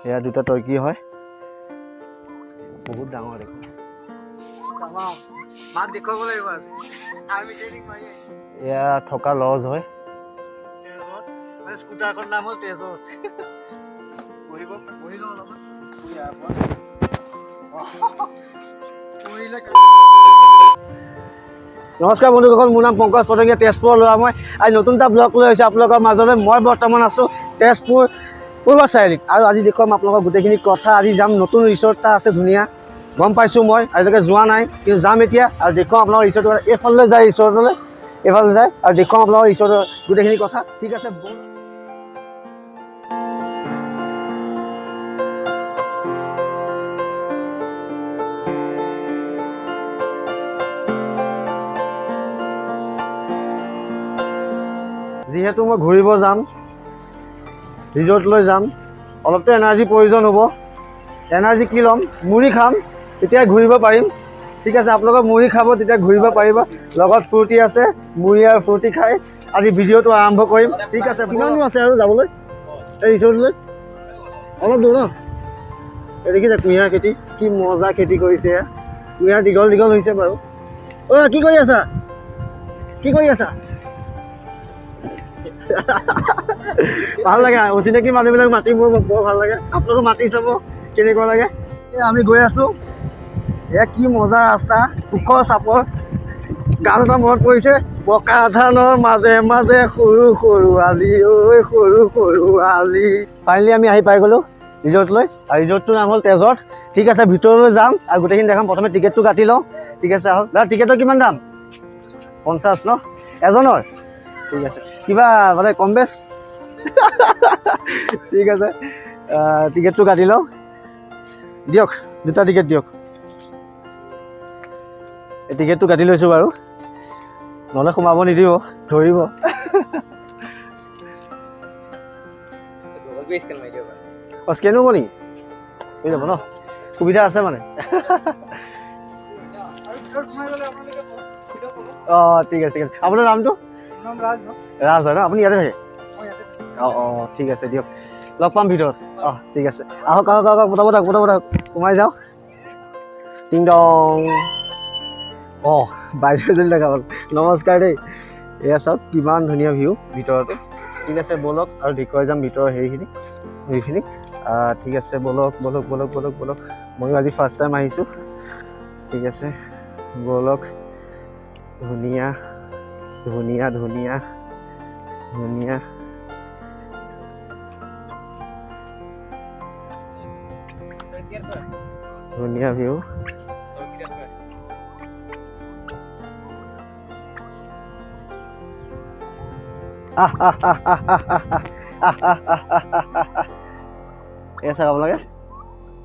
এয়া দুটা টৰ্কি হয় বহুত ডাঙৰ দেখোন মাক দেখুৱাব লাগিব আজি আৰ্মি ট্ৰেইনিং মাৰি এয়া থকা লজ হয় তেজত মানে স্কুটাৰখন নাম হ'ল তেজত বহি লওঁ অলপমান নমস্কাৰ বন্ধুসকল, মোৰ নাম পংকজ পটঙ্গীয়া, তেজপুৰৰ ল'ৰা। মই আজি নতুন এটা ব্লগ লৈ আহিছোঁ আপোনালোকৰ মাজলৈ। মই বৰ্তমান আছোঁ তেজপুৰ পূৰ্ব চাৰিআলিত আৰু আজি দেখুৱাম আপোনালোকৰ গোটেইখিনি কথা। আজি যাম, নতুন ৰিচৰ্ট এটা আছে ধুনীয়া, গম পাইছোঁ মই, আজিলৈকে যোৱা নাই কিন্তু যাম এতিয়া আৰু দেখুৱাম আপোনালোকৰ ৰিচৰ্টৰ। এইফালে যায় ৰিচৰ্টলৈ, এইফালে যায় আৰু দেখুৱাম আপোনালোকৰ ৰিচৰ্টৰ গোটেইখিনি কথা। ঠিক আছে, যিহেতু মই ঘূৰিব যাম, ৰিজৰ্টলৈ যাম, অলপতো এনাৰ্জি প্ৰয়োজন হ'ব। এনাৰ্জি কি ল'ম? মুড়ি খাম, তেতিয়া ঘূৰিব পাৰিম। ঠিক আছে, আপোনালোকক মুড়ি খাব, তেতিয়া ঘূৰিব পাৰিব। লগত ফ্ৰুটি আছে, মুড়ি আৰু ফ্ৰুটি খাই আজি ভিডিঅ'টো আৰম্ভ কৰিম। ঠিক আছে, কিমান দূৰ আছে আৰু যাবলৈ এই ৰিজৰ্টলৈ? অলপ দূৰ ন? এই দেখিছে কুঁহিয়াৰ খেতি, কি মজা খেতি কৰিছে। কুঁহিয়াৰ দীঘল দীঘল হৈছে বাৰু। অ' কি কৰি আছা? কি কৰি আছা? ভাল লাগে, অচিনাকি মানুহবিলাক মাতি মোৰ বৰ ভাল লাগে। আপোনালোকে মাতি চাব কেনেকুৱা লাগে। আমি গৈ আছোঁ, এয়া কি মজা ৰাস্তা, ওখ চাপৰ। গান এটা মনত পৰিছে, পকা ধানৰ মাজে মাজে সৰু সৰু আলি, ঐ সৰু সৰু আলি। ফাইনেলি আমি আহি পাই গ'লোঁ ৰিজৰ্টলৈ, আৰু ৰিজৰ্টটোৰ নাম হ'ল তেজত। ঠিক আছে, ভিতৰলৈ যাম আৰু গোটেইখিনি দেখাম। প্ৰথমে টিকেটটো কাটি লওঁ। ঠিক আছে, আহক দাদা। টিকেটৰ কিমান দাম? 50 ন এজনৰ? ঠিক আছে, কিবা মানে কম বেছ? ঠিক আছে, টিকেটটো কাটি লওঁ। দিয়ক, দুটা টিকেট দিয়ক। এই টিকেটটো কাটি লৈছোঁ বাৰু, নহ'লে সোমাব নিদিব, ধৰিব। অঁ, স্কেন হ'ব নেকি? হৈ যাব ন, সুবিধা আছে মানে। অঁ, ঠিক আছে ঠিক আছে। আপোনাৰ নামটো? ৰাজ হয় ন? আপুনি ইয়াতে থাকে? অঁ অঁ, ঠিক আছে দিয়ক, লগ পাম ভিতৰত। অঁ, ঠিক আছে, আহক আহক আহক, পটাপট আহক, পটাপট আহক, সোমাই যাওঁ। টিং টং। অঁ, বাইদেউ এজনী দেখা পালোঁ, নমস্কাৰ দেই। এয়া চাওক কিমান ধুনীয়া ভিউ ভিতৰতো। ঠিক আছে, ব'লক আৰু দেখুৱাই যাম ভিতৰৰ হেৰিখিনি। ঠিক আছে, ব'লক ব'লক ব'লক ব'লক ব'লক। ময়ো আজি ফাৰ্ষ্ট টাইম আহিছোঁ। ঠিক আছে, ব'লক। ধুনীয়া ধুনীয়া ধুনীয়া ধুনীয়া। ধুনীয়া ভিউ। এয়া চাওক আপোনালোকে,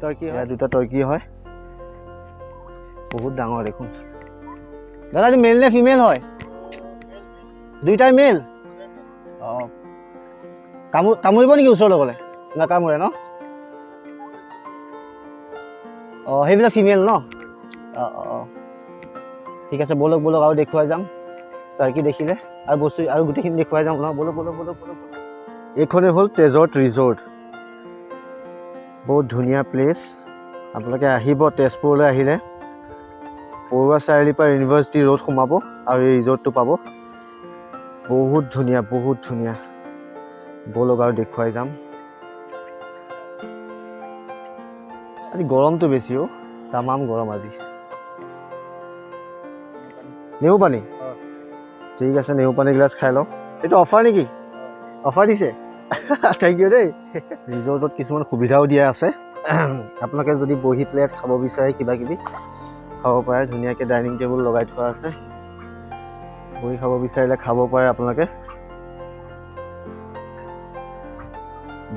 টৰ্কি হয়, দুটা টৰ্কি হয়, বহুত ডাঙৰ দেখোন। দাদা এইটো মেল নে ফিমেল হয়? দুইটাই মেল? অঁ, কামুৰিব নেকি ওচৰলৈ গ'লে? নাকামুৰে ন? অঁ, সেইবিলাক ফিমেল ন? অঁ অঁ অঁ, ঠিক আছে, ব'লক ব'লক আৰু দেখুৱাই যাম। টাৰ্কি দেখিলে আৰু বস্তু আৰু গোটেইখিনি দেখুৱাই যাম ন। ব'লক ব'লক ব'লক ব'লক। এইখনেই হ'ল তেজত ৰিজৰ্ট, বহুত ধুনীয়া প্লেচ। আপোনালোকে আহিব তেজপুৰলৈ আহিলে, পৰুৱা চাৰিআলিৰ পৰা ইউনিভাৰ্চিটি ৰোড সোমাব আৰু এই ৰিজৰ্টটো পাব। বহুত ধুনীয়া, বহুত ধুনীয়া। ব'লক আৰু দেখুৱাই যাম। আজি গৰমটো বেছি অ', তামাম গৰম আজি। নেমু পানী? ঠিক আছে, নেমু পানী গিলাচ খাই লওঁ। এইটো অফাৰ নেকি? অফাৰ দিছে? থেংক ইউ দেই। ৰিজৰ্টত কিছুমান সুবিধাও দিয়া আছে। আপোনালোকে যদি বহি প্লেট খাব বিচাৰে, কিবা কিবি খাব পাৰে। ধুনীয়াকৈ ডাইনিং টেবুল লগাই থোৱা আছে, বহি খাব বিচাৰিলে খাব পাৰে আপোনালোকে।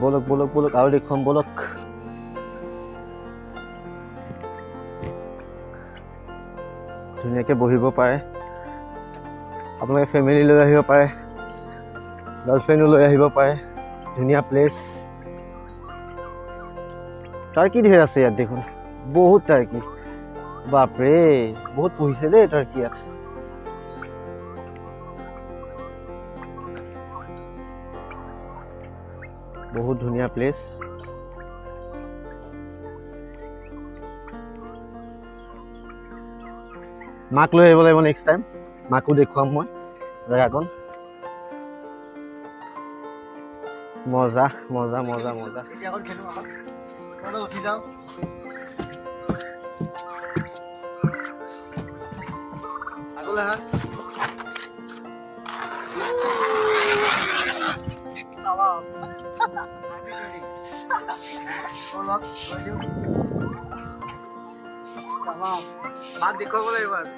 ব'লক ব'লক ব'লক আৰু দেখুৱাম, ব'লক। ধুনীয়াকৈ বহিব পাৰে। আপোনালোকে ফেমিলি লৈ আহিব পাৰে, গাৰ্লফ্ৰেণ্ডো লৈ আহিব পাৰে। ধুনীয়া প্লেচ। টাৰ্কি ধেৰ আছে ইয়াত দেখোন, বহুত টাৰ্কি। বাপৰে, বহুত পুহিছে দেই টাৰ্কি ইয়াত। বহুত ধুনীয়া প্লেচ। মাক লৈ আহিব লাগিব নেক্সট টাইম, মাকো দেখুৱাম মই জেগাকণ। মজা মজা মজা মজা। উঠি যাওঁ। আগলৈ আহা। মাক দেখুৱাব লাগিব আজি।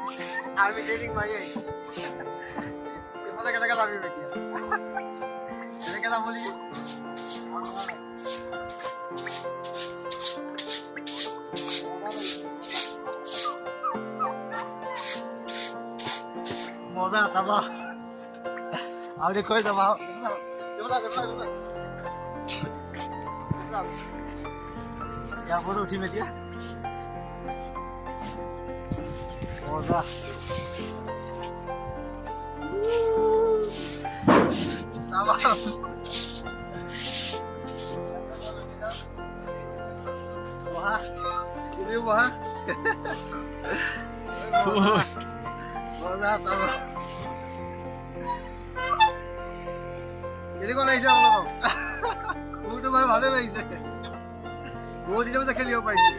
আৰ্মি ট্ৰেইনিং মাৰি আহিছো। এইফালে কেনেকৈ লাভিম এতিয়া? কেনেকৈ লাভ বুলি মজা তাবা আৰু দেখুৱাই যাবা। ইয়াৰ পৰা উঠিম এতিয়া। মজা বহা, তুমিও বহা। মজা তাবা কেনেকুৱা লাগিছে আপোনালোকক? মোৰতো বাৰু ভালে লাগিছে, বহুত দিনৰ পিছত খেলিব পাৰিছো।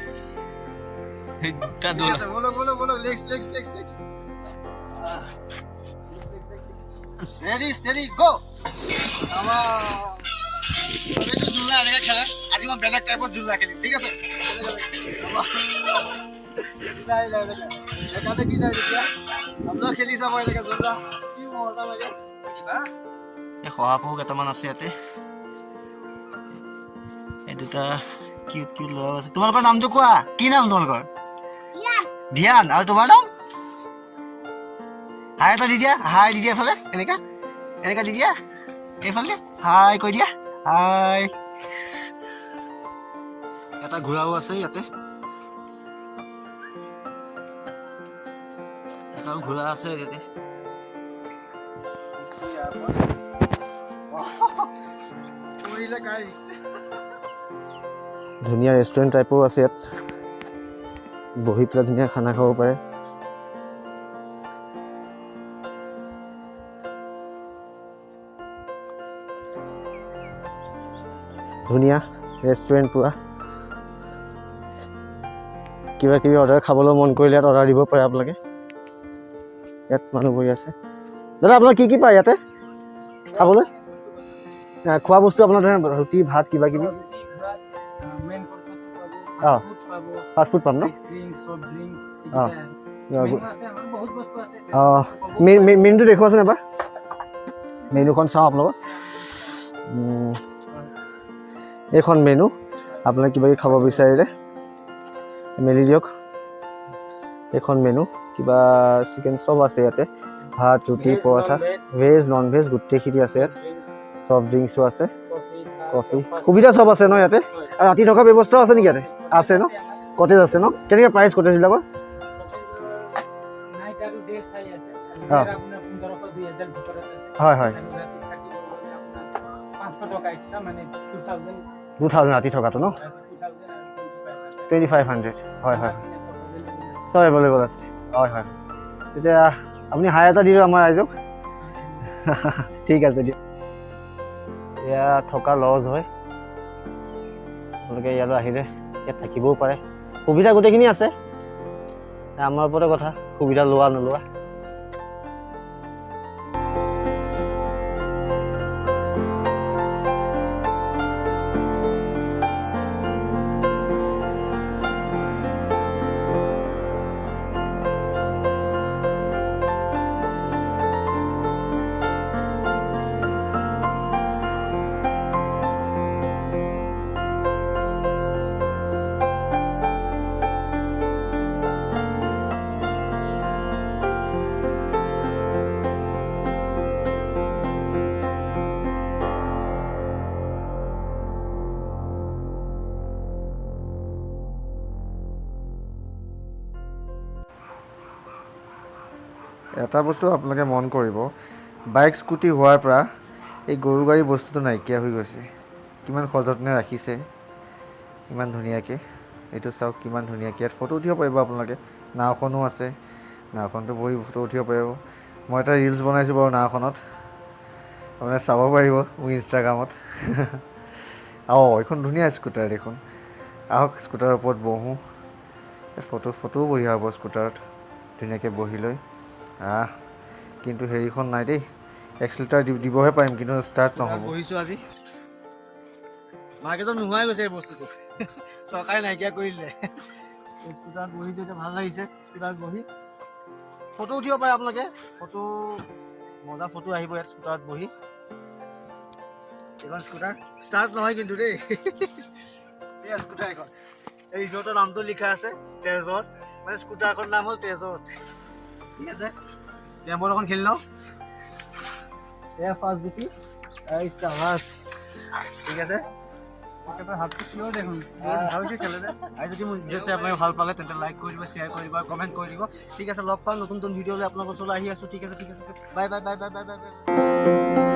বলো বলো বলো, legs legs legs legs. Ready steady go. আমি ঝুলা এনেকে খেলে, আজি মই বেলেগ টাইপৰ ঝুলা খেলিম, ঠিক আছে? এখানে কি যায় এতিয়া আপোনালোক খেলি চাব এনেকে ঝুলা, কি মজা লাগে। এই শহাপহু কেইটামান আছে ইয়াতে, এই দুটা কিউট কিউট ল'ৰা আছে। তোমালোকৰ নামটো কোৱা, কি নাম তোমালোকৰ? ধ্যান। আৰু তোমাৰ নাম? হাই এটা দি দিয়া, হাই দি দিয়া এফালে, এনেকা এনেকা দি দিয়া এইফালে, হাই কৈ দিয়া, হাই। এটা ঘোঁৰাও আছে ইয়াতে, এটাও ঘোঁৰা আছে ইয়াতে। ধুনীয়া ৰেষ্টুৰেণ্ট টাইপো আছে ইয়াত, বহি পেলাই ধুনীয়া খানা খাব পাৰে। ধুনীয়া ৰেষ্টুৰেণ্ট পুৰা। কিবা কিবি অৰ্ডাৰ খাবলৈ মন কৰিলে ইয়াত অৰ্ডাৰ দিব পাৰে আপোনালোকে। ইয়াত মানুহ বহি আছে। দাদা আপোনালোক কি কি পায় ইয়াতে খাবলৈ? খোৱা বস্তু আপোনাৰ ৰুটি ভাত কিবা কিবি? অঁ ফাষ্ট ফুড পাম ন? অঁ অঁ মেনুটো দেখুৱাচোন এবাৰ, মেনুখন চাওঁ আপোনালোকৰ। এইখন মেনু, আপোনালোকে কিবা কিবি খাব বিচাৰিলে মেলি দিয়ক। এইখন মেনু, কিবা চিকেন চব আছে ইয়াতে, ভাত ৰুটি পৰঠা, ভেজ নন ভেজ গোটেইখিনি আছে ইয়াত। চফ্ট ড্ৰিংকছো আছে, কফি, সুবিধা চব আছে ন ইয়াতে? আৰু ৰাতি থকা ব্যৱস্থাও আছে নেকি ইয়াতে? আছে ন? কটেজ আছে ন? কেনেকৈ প্ৰাইচ কটেজবিলাকৰ? অঁ হয় হয়, 2000 ৰাতি থকাটো ন? 2500 হয় হয়, চব এভেইলেবল আছে। হয় হয়, তেতিয়া আপুনি হাই এটা দি দিয়ক আমাৰ ৰাইজক। ঠিক আছে দিয়ক। এয়া থকা লজ হয়, আপোনালোকে ইয়ালৈ আহিলে ইয়াত থাকিবও পাৰে। সুবিধা গোটেইখিনি আছে, আমাৰ ওপৰতে কথা সুবিধা লোৱা নোলোৱা। এটা বস্তু আপোনালোকে মন কৰিব, বাইক স্কুটি হোৱাৰ পৰা এই গৰু গাড়ী বস্তুটো নাইকিয়া হৈ গৈছে। কিমান সযতনে ৰাখিছে, ইমান ধুনীয়াকৈ। এইটো চাওক কিমান ধুনীয়াকৈ, ইয়াত ফটো উঠিব পাৰিব আপোনালোকে। নাওখনো আছে, নাওখনটো বহি ফটো উঠিব পাৰিব। মই এটা ৰিলছ বনাইছোঁ বাৰু নাওখনত, মানে চাব পাৰিব মোৰ ইনষ্টাগ্ৰামত। এইখন ধুনীয়া স্কুটাৰ দেখোন। আহক স্কুটাৰৰ ওপৰত বহোঁ, ফটোও বঢ়িয়া হ'ব স্কুটাৰত ধুনীয়াকৈ বহি লৈ। কিন্তু হেৰিখন নাই দেই, এক্সিলেটাৰ দিবহে পাৰিম কিন্তু ষ্টাৰ্ট নহ'ব। বহিছোঁ আজি মাৰ্কেটত নোহোৱাই গৈছে এই বস্তুটো, চৰকাৰে নাইকিয়া কৰি দিলে। স্কুটাৰত বহি যেতিয়া ভাল লাগিছে, স্কুটাৰত বহি ফটো উঠিব পাৰে আপোনালোকে। মজা ফটো আহিব ইয়াত স্কুটাৰত বহি। এইখন স্কুটাৰ ষ্টাৰ্ট নহয় কিন্তু দেই। এই স্কুটাৰ এখন, এই ৰিজৰ্টৰ নামটো লিখা আছে তেজত, মানে স্কুটাৰখনৰ নাম হ'ল তেজত। ঠিক আছে, কেমবৰ্ড এখন খেলি লওঁ। এয়া ফাৰ্ষ্ট গুটি, ঠিক আছে। যদি মোৰ ভিডিঅ' চাই আপোনালোকে ভাল পালে তেন্তে লাইক কৰি দিব, শ্বেয়াৰ কৰি দিব, কমেণ্ট কৰি দিব। ঠিক আছে, লগ পাম নতুন ভিডিঅ'লৈ আপোনালোকৰ ওচৰলৈ আহি আছোঁ। ঠিক আছে, bye bye bye bye bye bye bye.